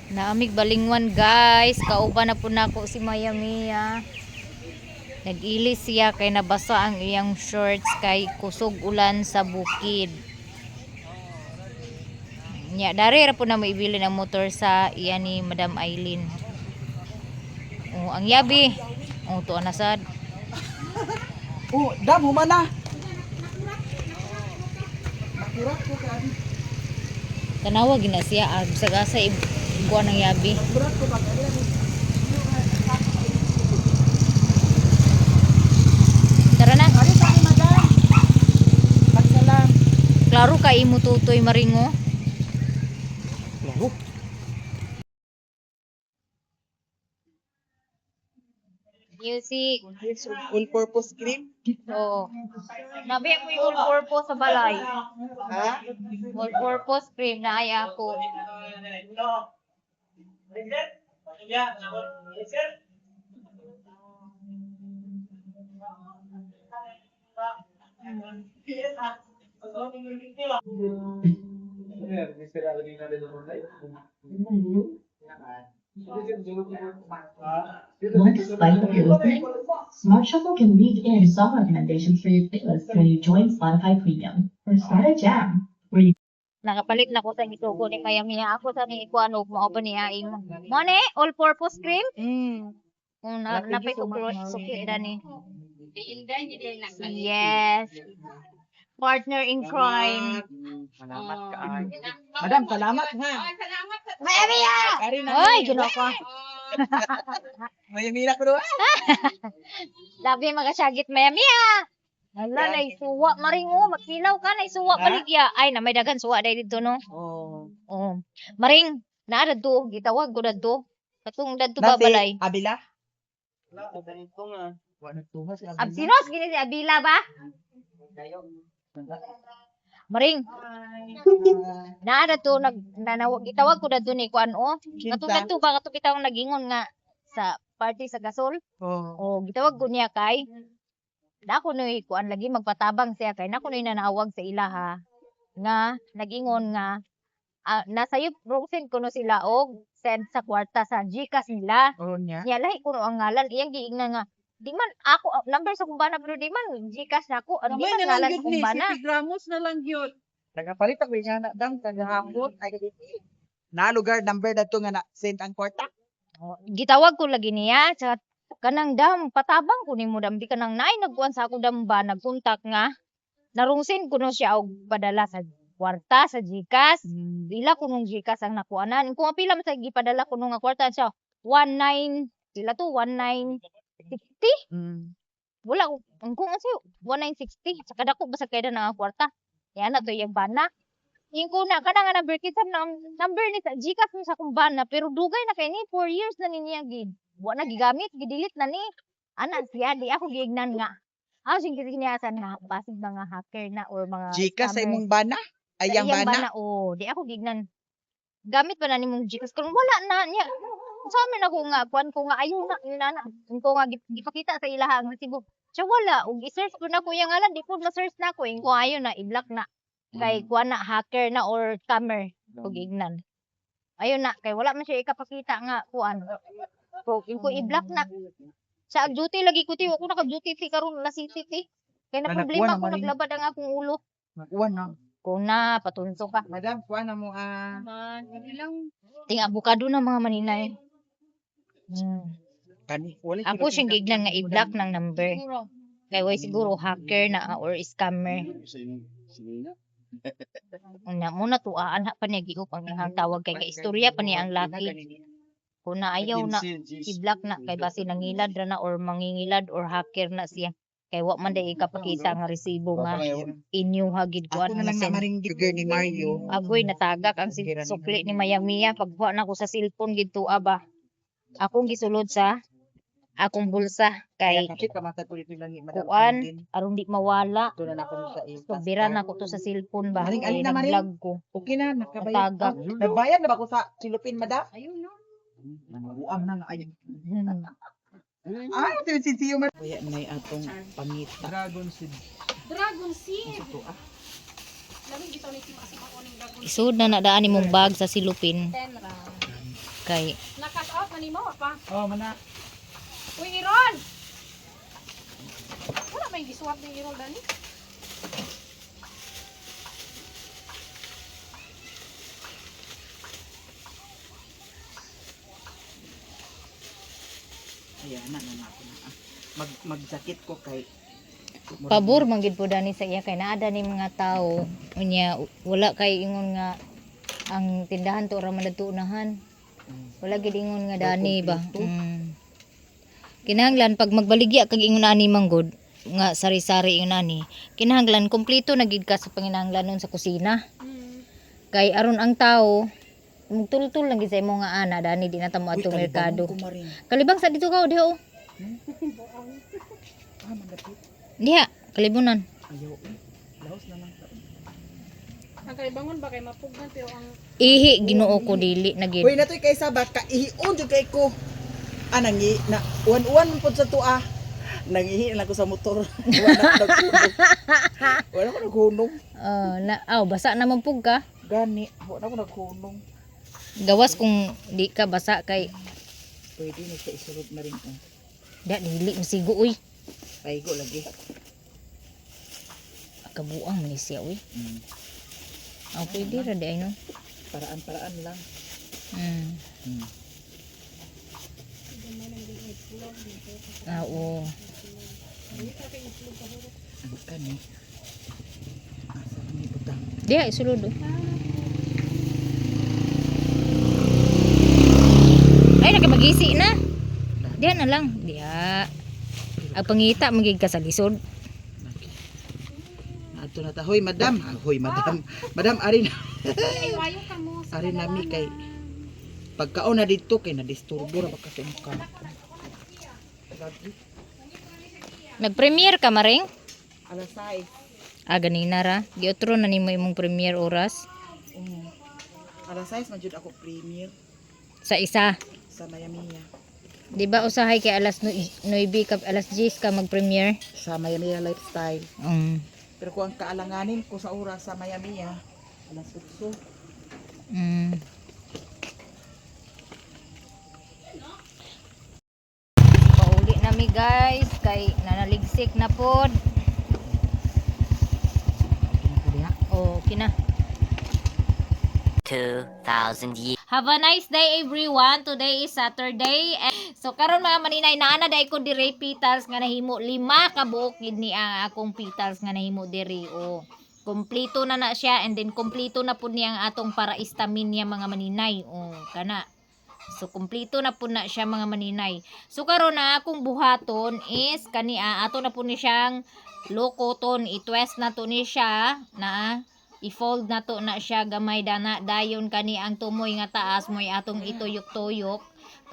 Naamig balingwan guys, kauban na po nako si Maya Mia. Nag-ilis siya kay nabasa ang iyang shorts kay kusog ulan sa bukid. Nya dari ra po na maibili ng motor sa iya ni Madam Aileen. Oh, ang yabi. Oh, tuwa na sad. Oh, dam humana. Nakurat ko kay Tanawa gina siya agsa-asa buwan ng yabi. Nakurat ko ba kay Tara na. Ari sa akin, madam. Magsalam. Klaro ka imo tutoy maringo. Laro. Music. All purpose cream. Oo. Nabi ako yung all purpose sa balay. Ha? All purpose cream na ay ako. Want to spice up your listening? Smart Shuffle can weave in song recommendations for your playlist when you join Spotify Premium. Or start a jam, where you Nakapalit na ko sa isugo ni Maya Mia. Ako sa ni ikuan og mao ba niya imo. Mo ni all purpose cream? Kung napay suki na ni. Yes. Partner in crime. Salamat ka. Madam, salamat ha. Maya Mia! Ari na. Hoy, ginawa ko. May mira ko do. Labi magasyagit Maya Mia. Hala, na isuwa maringo, magkilaw ka na isuwa baligya. Ay, na may dagan suwa dahil dito no. Oh. Oh. Maring, naa dadto, gitawag ko dadto. Katong dadto ba balay? Abila? Wala, ganito nga. Wala tuhas si Abila. Absinos, gini si Abila ba? Maring, naa dadto, gitawag ko dadto ni Kuan o. Katong dadto ba, katong kitawang nagingon nga sa party sa gasol. Oh. O, gitawag ko niya kay, dako no kuan lagi magpatabang siya kay nako no nanawag sa ila ha nga nagingon nga nasayop rongsen kuno sila og send sa kwarta sa GCash nila Oh niya. niya lahi kuno ang ngalan iyang giingnan nga di man ako number sa kumbana pero di man GCash nako ano di man ngalan sa kumbana Gramos na lang yun. Nagapalit ako nga na dang tagahapon ay na lugar number dato nga na send ang kwarta. gitawag ko lagi niya sa kanang dam patabang ko nimo dam di kanang naay nagkuan sa ako dam ba nagkontak nga narungsin kuno siya og padala sa kwarta sa GCash ila kunong GCash ang nakuanan kung pila man sa gipadala kuno nga kwarta siya 19 pila to 1960 wala ang kung ano 1960 sa kada ko basta kayda na ang kwarta yan na to yung bana yung kuna kada nga number kisam na number ni sa GCash mo sa kumbana pero dugay na kay ni 4 years na niya gid wa na gigamit gidelete na ni ana siya di ako giignan nga sing kiniasan nga basig mga hacker na or mga Gcash sa scammer. imong bana? Ayang Sa iyang bana? di ako gignan gamit pa na nimong GCash kung wala na niya sa amin ako nga kuan ko nga ayaw na inana ko nga gipakita sa ilaha ang resibo siya wala ug i-search ko na ko yung ngalan di po na-search na ko ko ayaw na i-block na kay kuan na hacker na or scammer ko gignan ayaw na kay wala man siya ikapakita nga kuan ko i-block na sa duty lagi ko ti ako naka-duty ti karon na city ti kay na problema ko naglabad ang akong ulo Nakuha na. ko na patunso ka Madam, kuha na mo ting abukado na mga maninay Kani, wala ako siyang gignan nga i-block ng number kay way siguro hacker na or scammer una muna tuaan pa niya giupang ang tawag kay istorya pa niya ang laki kung na ayaw na i-block na kay basi nangilad ra na or mangingilad or hacker na siya kay wa man day ikapakita nga resibo nga inyo hagid ko Ako na lang na maring girl ni Mario. agoy natagak ang sukli ni Maya Mia pagkuha na ko sa cellphone gito aba akong gisulod sa akong bulsa kay Kasi kamata tulit nila ni Madam kuan Aileen. aron di mawala Ito na ako sa so bira na ko to sa cellphone ba Aling kay na, Maring. nag-vlog ko Okay na, nakabayad. Natagak. Nagbayad na ba ako sa silupin, Madam? Ayun no. Buang na nga ayun. Hmm. Ito yung sisiyo, Madam. Kaya na yung atong pangita. Dragon seed. Ito Lamig ito ni Tim kasi ako ng dragon Isud na nadaan imong bag sa silupin. 10 ra. Kay Nakas out na nimo pa. Oh, mana. Uy, Iron! Wala may giswat ni Iron dani. Ayan na ako na. Magjakit ko kay pabor man gid po dani sa iya kay naada ni mga tao unya wala kay ingon nga ang tindahan to ra man dadto unahan. Wala gid ingon nga dani ba. Kinahanglan pag magbaligya kag ingon ani manggod nga sari-sari ingon ani. Kinahanglan kompleto na gid ka sa panginahanglanon sa kusina. Kay aron ang tao mugtul-tul lang gid sa imo nga ana dani di na ta mo atong merkado. Kalibang sa dito ka diho. Mandapit. Diha, kalibunan. Ayaw. Laos na lang. Ang kaibangon ba kay mapugnan pero ang Ihi Ginoo ko dili na gid. Hoy natoy kay sabak ka ihion jud kay ko. Nangi na uwan-uwan man pod sa tua. Nangihi lang ko sa motor. Wala ko naghunong. Basa naman pug ka. Gani, wala ko naghunong. Gawas kung di ka basa kay Pwede na sa isulod na rin. da dili masigo uy. Paigo lagi. Kabuang man ni siya uy. Pwede ra di ay no. Paraan-paraan lang. Oo. Ano ka ni? Asa ni butang? Diha isulod oh. Ay nakimagisi na. Diha na lang. Diha. Ang pangita magig ka sa lisod. Ato na ta. Hoy madam. Hoy madam. Madam ari na. ay wayo ka mo sa Ari nami kay pagkaon na dito kay na-disturbo ra ba kasi ang kampo. Nag-premiere ka maring? Alas 6. Ganina ra. Giotro na nimo imong premiere oras Alas 6 man jud ako premier sa isa. sa Miami. Di ba usahay kay alas 9 ka alas 10 ka mag-premiere? Sa Miami lifestyle. Mm. Pero kung ang kaalanganin ko sa oras sa Miami, alas 8. Mm. Pauli nami guys kay nanaligsik na pod. Okay na. 2,000 years. Have a nice day everyone. Today is Saturday. So karon mga maninay naana day ko dire petals nga nahimo 5 ka buok gid ni ang akong petals nga nahimo dire. Kompleto na siya and then kompleto na pud niya ang atong para istamin niya mga maninay. Kana. So kompleto na pud na siya mga maninay. So karon na akong buhaton is kani ato na pud ni siyang lokoton. I-twist na to ni siya na i-fold na to na siya gamay dana dayon kani ang tumoy nga taas moy atong ituyok-tuyok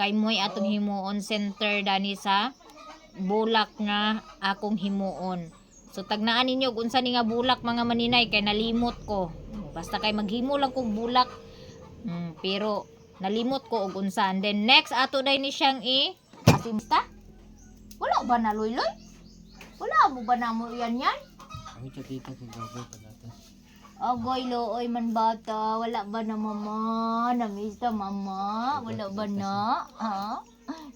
kay moy atong himuon center dani sa bulak nga akong himuon. So tagnaan ninyo kung unsa ni nga bulak mga maninay kay nalimot ko. Basta kay maghimo lang kog bulak. Pero nalimot ko og unsa. And then next ato day ni siyang asimsta. Wala ba na loy-loy? Wala mo ba na mo yan? Ay, katita ko gabay palata. Agoy looy man bata, wala ba na mama? Namiss ta mama? Wala ba na? Ha?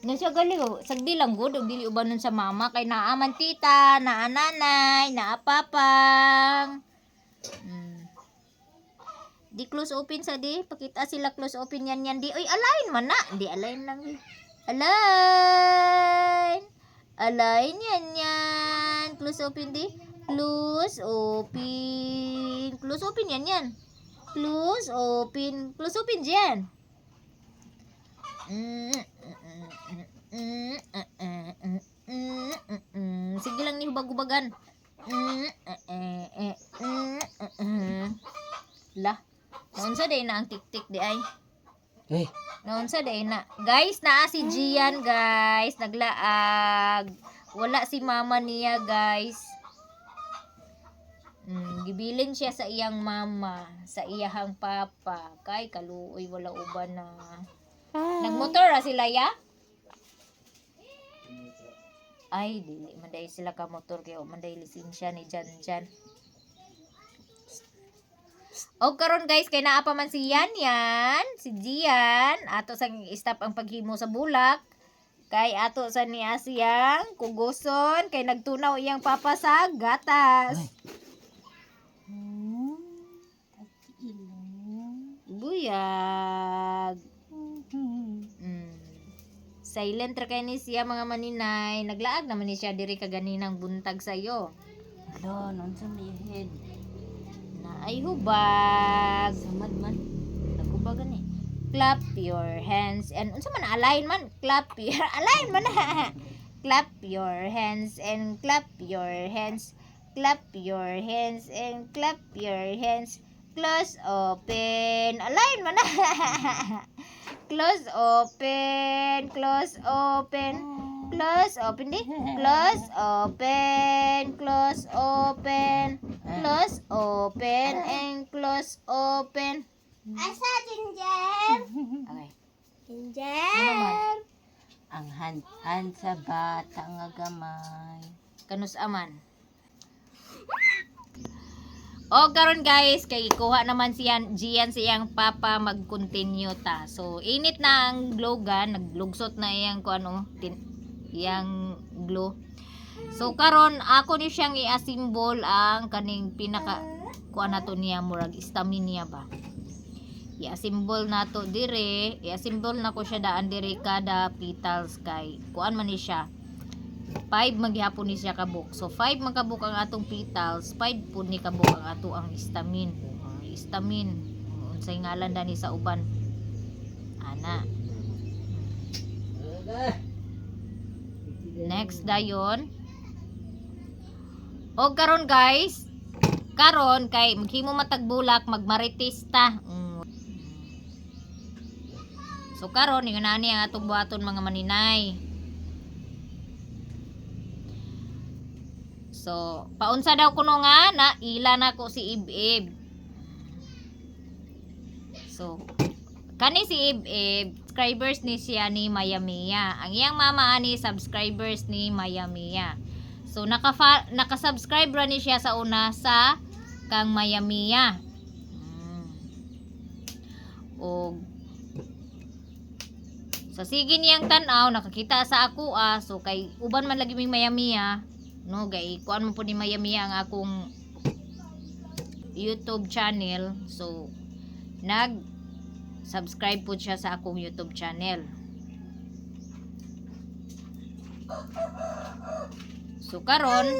Nasa gali ko, sagdi lang gud og dili ubanon sa mama kay naa man tita, naa nanay, naa papang. Di close open sa di, pakita sila close open yan di. Oy, align man na. Di align lang. Align. Align yan. Close open di. Close open. Close open yan. Close open. Close open dyan. Sige lang ni hubag-hubagan. Lah. Naunsa day na ang tik-tik di ay. Naunsa day na. Guys, naa si Gian guys. Naglaag. Wala si mama niya guys. Gibilin siya sa iyang mama, sa iyahang papa. Kay kaluoy wala uban na. Nagmotor ra sila ya? Ay, dili manday sila ka motor kay manday lisensya ni Jan. O karon guys, kay naa pa man si Yan, si Gian, ato sang stop ang paghimo sa bulak. Kay ato sa niya siyang kuguson, kay nagtunaw iyang papa sa gatas. Buyag. Silent ra kay ni siya mga maninay. Naglaag naman ni siya diri kaganinang buntag sayo. Alo, nung sa may head. Na ay hubag. Samad man. Nagubagan eh. Clap your hands and unsa man align man, clap your align man clap your hands and clap your hands, clap your hands and clap your hands, close open align man close open, close open, close open di, close open, close open, close open and close open. Asa, Ginger? Okay. Ginger! Ang hand sa bata nga gamay. Kanus aman. O karon guys, kay kuha naman siyan Gian siyang papa mag-continue ta. So init na ang glue gun, naglugsot na iyang iyang glue. So karon ako ni siyang i-assemble ang kaning pinaka kuan nato niya murag stamina ba. I-assemble nato dire, i-assemble na ko siya daan dire kada petals kay kuan man ni siya. 5 maghapon ni siya kabuk. So 5 magkabuk ang atong petals, 5 pud ni kabuk ang ato ang stamin. Stamin. Unsay ngalan dani sa uban? Ana. Next dayon. O karon guys, karon kay maghimo matag bulak magmarites ta. So karon yung nani ang atong buhaton mga maninay. So paunsa daw kuno nga na ila na ko si Ibib. So kani si Ibib, subscribers ni siya ni Mayamia. Ang iyang mama ani subscribers ni Mayamia. So naka-subscribe ra ni siya sa una sa kang Mayamia. O so sige niyang tan-aw nakakita sa ako so kay uban man lagi may Mayamia no gay kuan man pud ni Mayamia ang akong YouTube channel. So nag subscribe po siya sa akong YouTube channel. So karon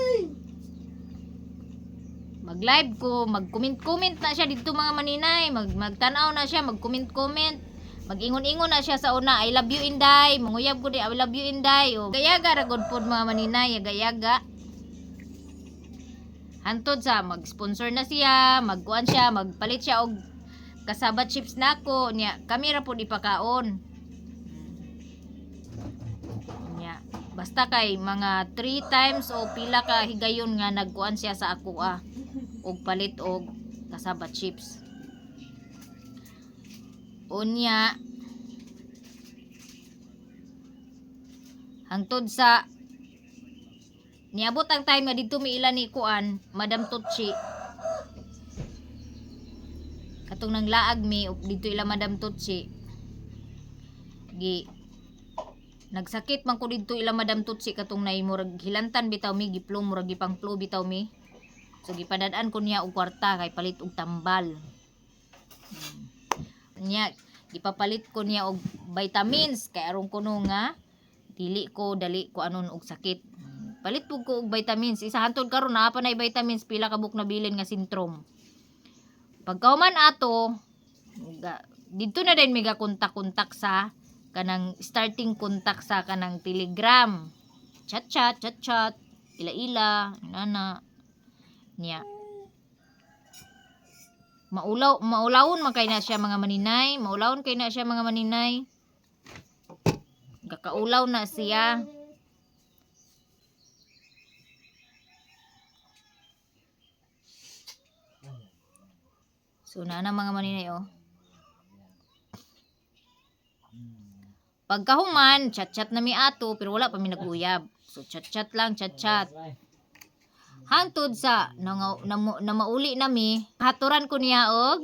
mag-live ko, mag-comment na siya dito mga maninay, magtan-aw na siya, mag-comment. Mag-ingon-ingon na siya sa una, I love you Inday, manguyab ko di, I love you Inday. O gayaga ragod pod mga maninay, gayaga. Hantod sa mag-sponsor na siya, magkuan siya, magpalit siya og kasaba chips nako niya, kamera pod ipakaon. Niya, basta kay mga 3 times o pila ka higayon nga nagkuan siya sa ako og palit og kasaba chips. Unya hangtod sa niabot ang time nga dito mi ila ni kuan Madam Tutsi katong nang laag mi dito ila Madam Tutsi gi nagsakit man ko dito ila Madam Tutsi katong nay murag hilantan bitaw mi giplo murag gipang flu bitaw mi. So gipadad-an ko niya og kwarta kay palit og tambal. Nya ipapalit ko niya og vitamins kay aron kuno nga dili ko dali ko anon og sakit. Palit pug ko og vitamins. Isa hantod karon naa pa nay vitamins pila ka buk nabilin nga sintrom. Pagkauman ato dito na din mega kontak sa kanang starting contact sa kanang Telegram. Chat ila nana niya. Maulawon man kay na siya mga maninay, kakaulaw na siya. So na mga maninay pagkahuman chat na mi ato pero wala pa mi naguyab. So chat lang. Hantod sa na mauli nami, haturan ko niya og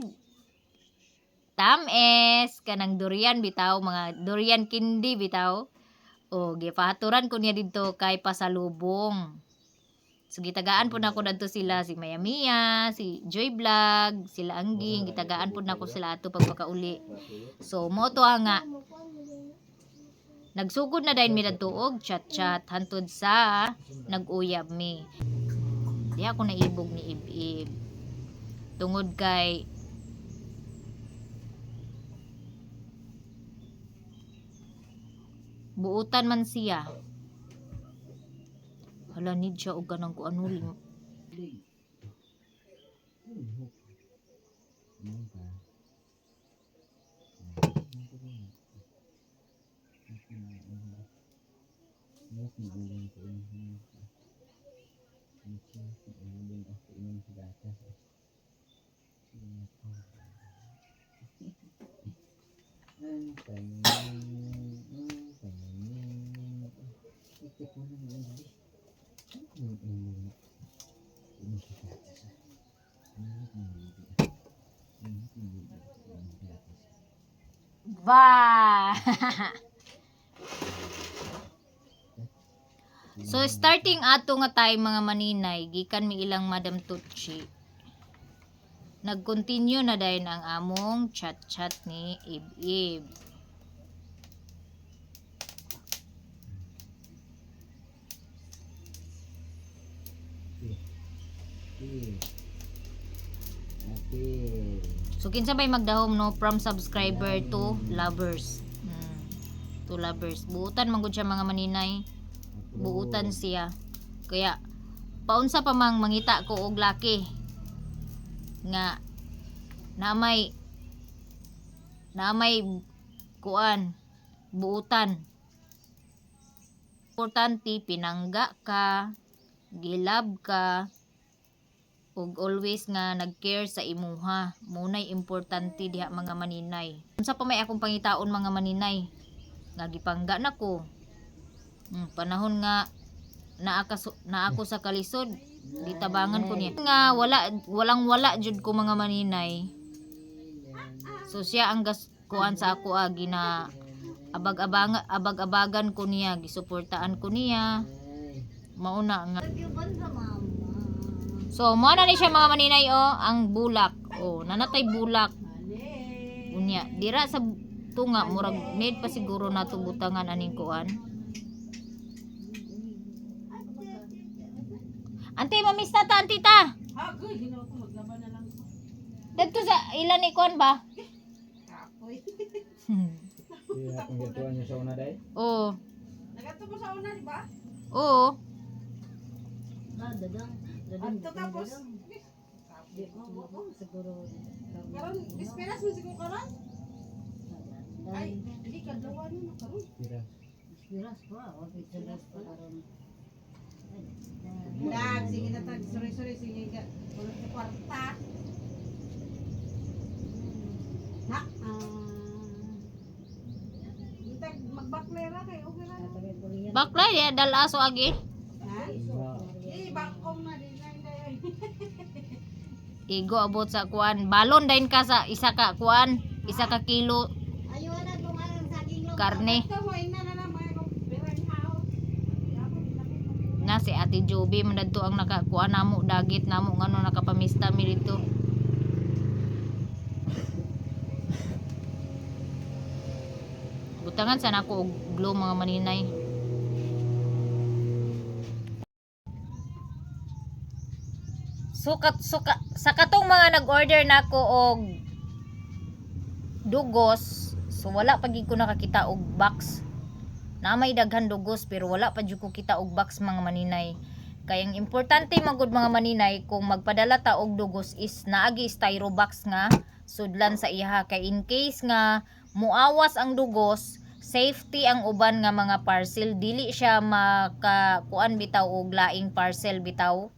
tames kanang durian bitaw, mga durian kindi bitaw. O gipahaturan ko niya didto kay pasalubong. So gitagaan po nako dadto sila si Maya Mia, si Joy Vlog, sila Angging, gitagaan po nako sila ato pag makauli. So mo to nga nagsugod na dayon mi dadto og chat-chat hantod sa nag-uyab mi. Di ako naibog ni Ib-Ib. Tungod kay buutan man siya. Hala, need siya og kanang kung ano rin. Ba! So starting ato nga tay mga maninay, gikan mi ilang Madam Tucci. Nag-continue na dayon ang among chat-chat ni Ib-Ib. So kinsa bay magdahom no, from subscriber to lovers. To lovers. Buutan man gud siya mga maninay. Buutan siya. Kaya paunsa pa mang mangita ko og laki nga na may kuan buutan. Importante pinangga ka, gilab ka, ug always nga nag-care sa imuha. Munay importante diha mga maninay. Unsa pa may akong pangitaon mga maninay? Nga gipangga nako. Panahon nga na ako sa kalisod, ditabangan ko niya. Nga walang wala jud ko mga maninay. So siya ang kuan sa ako gina abag-abagan ko niya, gisuportaan ko niya. Mauna nga. So, mo na ni siya mga maninay ang bulak. Nanatay bulak. Unya, dira sa tunga murag need pa siguro nato butangan aning kuan. Ante, mamista ta antita. Agoy, ginawa ko maglaban na lang. Dagto sa ilan ni kuan ba? Apoy. Kaya kung gatuan niyo sa una day? Oo. Nagato mo sa una, di ba? Oo. At tapos, karon disperas mo siguro karon? Ay, hindi kadlawan mo karon. Tira. Dag, sige na tag, sorry, sige ka. Wala sa kwarta. Na, Intag magbaklera kay okay ra. Bakla ya dalaso agi. Ha? Bangkong na din dayon. Igo abot sa kuan. Balon dayon ka sa isa ka kuan, isa ka kilo karne. Kamu ina na lang mga perang hao. Na si Ate Joby man dadto ang nakakuan namo dagit namo ngano nakapamista mi dito. Butangan sana ko og glow mga maninay. Sa katong mga nag-order nako og dugos, so wala pa gid ko nakakita og box. Na may daghan dugos pero wala pa jud ko kita og box mga maninay. Kaya ang importante magud mga maninay kung magpadala ta og dugos is naagi styro box nga sudlan sa iha kay in case nga muawas ang dugos, safety ang uban nga mga parcel, dili siya makakuan bitaw og laing parcel bitaw.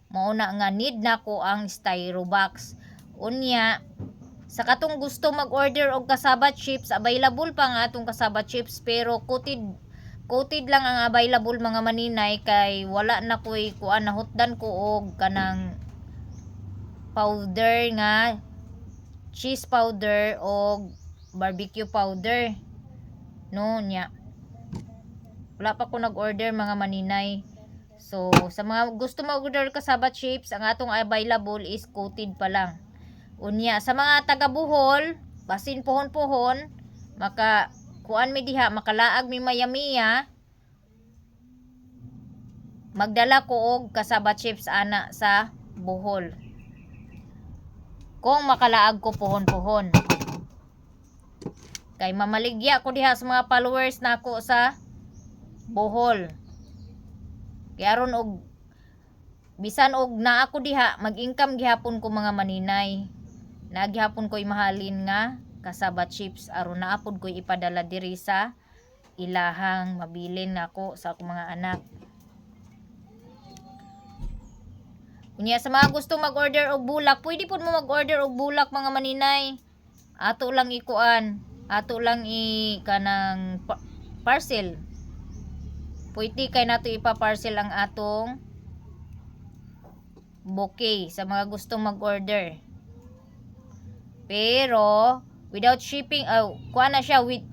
Mauna nga need nako ang styro box. Unya sa katong gusto mag-order og cassava chips, available pa nga atong cassava chips pero coated lang ang available mga maninay kay wala na ko'y kuan nahutdan ko og kanang powder nga cheese powder o barbecue powder no nya wala pa ko nag-order mga maninay. So sa mga gusto mag-order kasaba chips, ang atong available is coated pa lang. Unya sa mga taga Bohol, basin pohon-pohon, maka kuan mi diha, makalaag mi maya-miya, magdala ko og kasaba chips ana sa Bohol. Kung makalaag ko pohon-pohon. Kay mamaligya ko diha sa mga followers nako sa Bohol. Kaya ron og bisan og naa ko diha, mag-income gihapon ko mga maninay. Naghapon ko'y mahalin nga kasaba chips aron naapod ko'y ipadala diri sa ilahang mabilin nako sa akong mga anak. Unya sa mga gusto mag-order og bulak, pwede pud mo mag-order og bulak mga maninay. Ato lang ikuan, ato lang kanang parcel. Pwede kay nato ipa-parcel ang atong bouquet sa mga gustong mag-order. Pero without shipping, kuha na siya with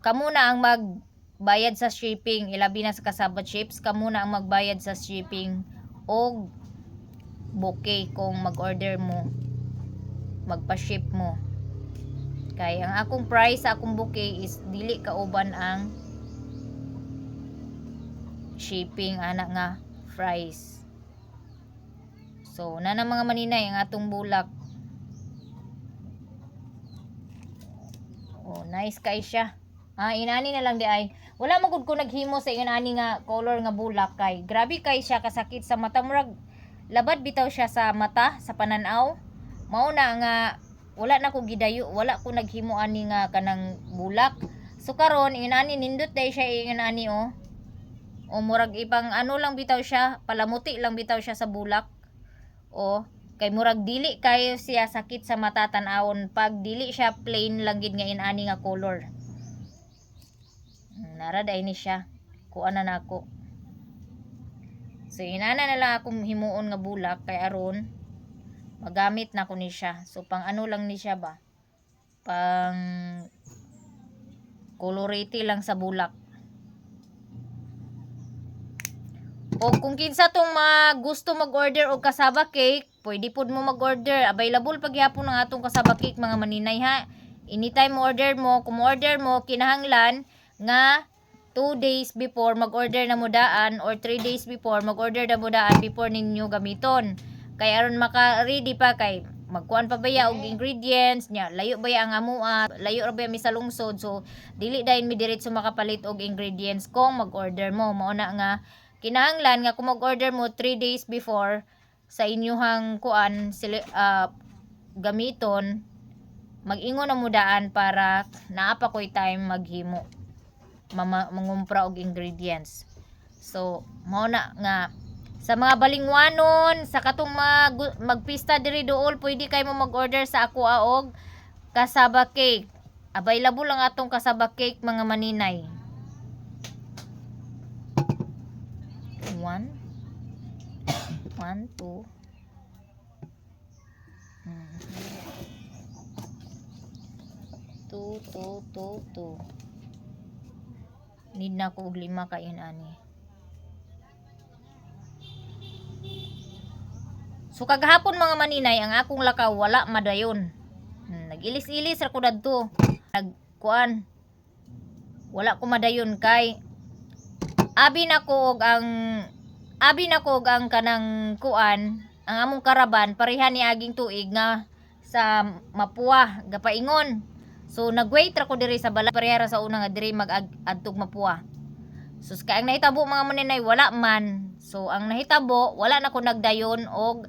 kamo na ang magbayad sa shipping, ilabi na sa kasaba chips, kamo na ang magbayad sa shipping og bouquet kung mag-order mo, magpa-ship mo. Kay ang akong price sa akong bouquet is dili kauban ang shipping ana nga price. So na mga maninay ang atong bulak. Oh, nice kay siya. Inani na lang di ay. Wala magud ko naghimo sa inani nga color nga bulak kay grabe kay siya kasakit sa mata, murag labad bitaw siya sa mata, sa pananaw. Mao na nga wala na ko gidayo, wala ko naghimo ani nga kanang bulak. So karon inani nindot day siya inani o murag ibang ano lang bitaw siya, palamuti lang bitaw siya sa bulak. O kay murag dili kayo siya sakit sa mata tan-awon pag dili siya plain lang gid nga inani nga color. Nara day ni siya. Kuan na nako. So inana na lang akong himuon nga bulak kay aron magamit na ko ni siya. So pang ano lang ni siya ba? Pang colority lang sa bulak. O kung kinsa tong gusto mag-order og kasaba cake, pwede pud mo mag-order. Available pagyapon ang atong kasaba cake mga maninay ha. Anytime mo order mo, kung order mo kinahanglan nga 2 days before mag-order na mo daan or 3 days before mag-order na mo daan before ninyo gamiton. Kay aron maka-ready pa kay magkuan pa baya og ingredients nya, layo baya ang amua, layo ra baya mi sa lungsod. So dili dayon mi diretso makapalit og ingredients kung mag-order mo. Mao na nga kinahanglan nga kung mag-order mo 3 days before sa inyuhang kuan gamiton, mag-ingon na mo daan para naa pa koy time maghimo mangumpra og ingredients. So mao na nga sa mga balingwanon, sa katong magpista diri dool, pwede kay mo mag-order sa ako og kasaba cake. Available ang atong kasaba cake mga maninay. 1 2 2 need na ko og 5 kayon ani. So kagahapon mga maninay ang akong lakaw wala madayon. Nag-ilis-ilis ra ko dadto. Nagkuan. Wala ko madayon kay abi na ko og ang kanang kuan, ang among karaban pareha ni aging tuig nga sa Mapua gapaingon. So nagwait ra ko diri sa bala pareha sa una nga diri mag-adtog Mapua. So kay ang nahitabo mga maninay wala man. So ang nahitabo wala na ko nagdayon og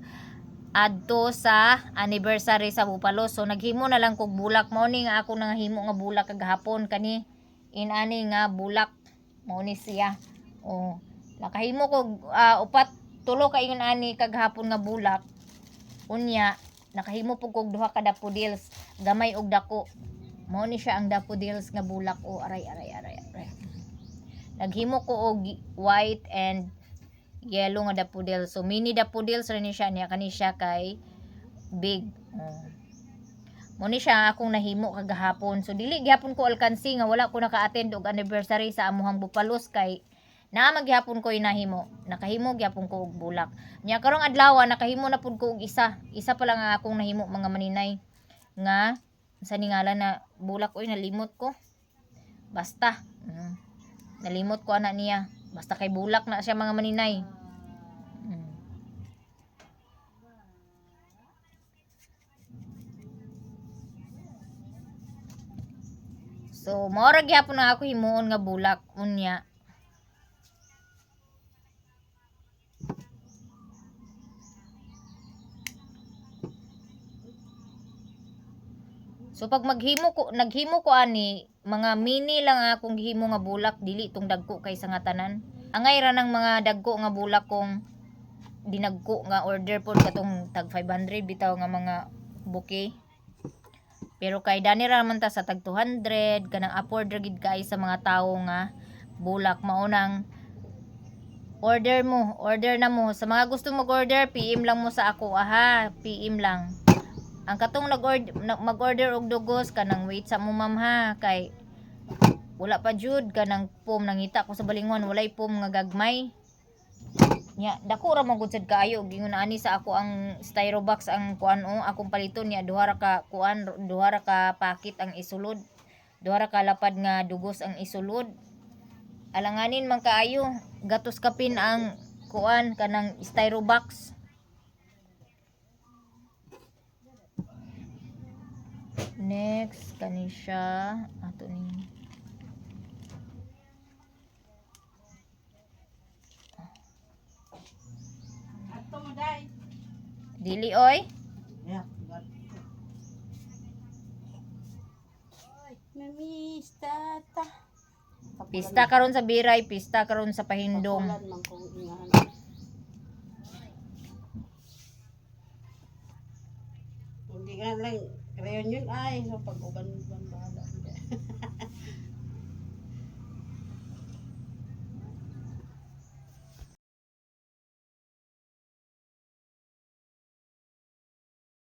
adto sa anniversary sa Bupalo. So naghimo na lang kog bulak. Mao ni nga ako nangahimo nga bulak kagahapon kani inani nga bulak mao ni siya. O nakahimo kog 3 kaingon ani kagahapon nga bulak. Unya nakahimo pug kog 2 ka daffodils, gamay og dako. Mao ni siya ang daffodils nga bulak. O aray. Naghimo ko og white and yellow nga daffodil. So mini daffodils rin ni siya niya kani siya kay big. Mo ni siya akong nahimo kagahapon. So dili gyapon ko alkansi nga wala ko naka-attend og anniversary sa amuhang Bupalos kay na magyapon ko inahimo. Nakahimo gyapon ko og bulak. Nya karong adlaw nakahimo na pud ko og isa. Isa pa lang ang akong nahimo mga maninay nga sa ningalan na bulak oy nalimot ko. Basta. Nalimot ko ana niya. Basta kay bulak na siya mga maninay. So, maura gyapon na ako himuon nga bulak unya. So pag naghimo ko ani, mga mini lang akong gihimo nga bulak, dili tong dagko kay sa nga tanan. Angay ra ng mga dagko nga bulak kong dinagko nga order pod katong tag 500 bitaw nga mga bouquet. Pero kay dani ra man ta sa tag 200 kanang afford ra gid kay sa mga tawo nga bulak maunang order na mo sa mga gusto mag-order PM lang mo sa ako PM lang. Ang katong mag-order og dugos kanang wait sa mo ma'am ha kay wala pa jud kanang pom nangita ko sa balingon walay pom nga gagmay. Nya dako ra man gud sad kaayo gingon ani sa ako ang styrobox ang kuan akong paliton niya duha ra ka pakit ang isulod. Duha ra ka lapad nga dugos ang isulod. Alanganin man kaayo gatos kapin ang kuan kanang styrobox. Next kani siya ato ni dili oy Yeah. Namiss tata. pista karon sa biray pista karon sa pahindong. Pakulan man kong ingahan. Hindi nga lang reunion ay so pag-uban bahala.